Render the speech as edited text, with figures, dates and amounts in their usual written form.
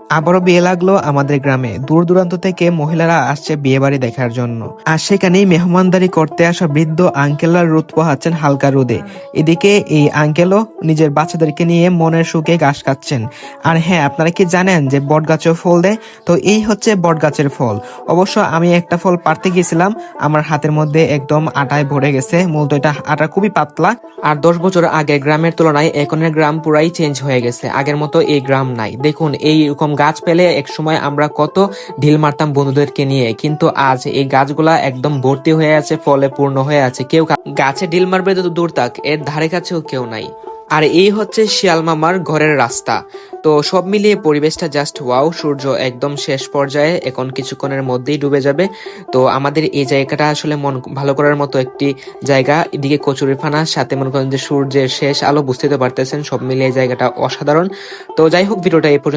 আবারও বিয়ে লাগলো আমাদের গ্রামে। দূর দূরান্ত থেকে মহিলারা আসছে বিয়ে বাড়ি দেখার জন্য। আর সেখানেই মেহমানদারি করতে আসা বৃদ্ধ আঙ্কেলরা রোদ পোহাচ্ছেন হালকা রোদে। এদিকে এই আঙ্কেলও নিজের বাচ্চাদেরকে নিয়ে মনের সুখে ঘাস খাচ্ছেন। আর হ্যাঁ, আপনারা কি জানেন যে বট গাছেও ফল দেয়? তো এই হচ্ছে বট গাছের ফল। অবশ্য আমি একটা ফল পাড়তে গিয়েছিলাম, আমার হাতের মধ্যে একদম আটায় ভরে গেছে। মূলত এটা আটা খুবই পাতলা। আর 10 বছর আগে গ্রামের তুলনায় এখনের গ্রাম পুরাই চেঞ্জ হয়ে গেছে। আগের মতো এই গ্রাম নাই। দেখুন, এইরকম গাছ পেলে এক সময় আমরা কত ঢিল মারতাম বন্ধুদেরকে নিয়ে, কিন্তু আজ এই গাছগুলা একদম ভর্তি হয়ে আছে, ফলে পূর্ণ হয়ে আছে। কেউ গাছে ঢিল মারবে তো দূর থাক, এর ধারে কাছেও কেউ নাই। আর এই হচ্ছে শিয়াল মামার ঘরের রাস্তা। তো সব মিলিয়ে পরিবেশটা জাস্ট ওয়াও। সূর্য একদম শেষ পর্যায়ে, এখন কিছুক্ষণের মধ্যেই ডুবে যাবে। তো আমাদের এই জায়গাটা আসলে মন ভালো করার মতো একটি জায়গা। এদিকে কচুরিপানা, সাথে মনে করেন যে সূর্যের শেষ আলো, বুঝতে তো পারতেছেন। সব মিলিয়ে এই জায়গাটা অসাধারণ। তো যাই হোক, ভিডিওটা এই পর্যন্ত।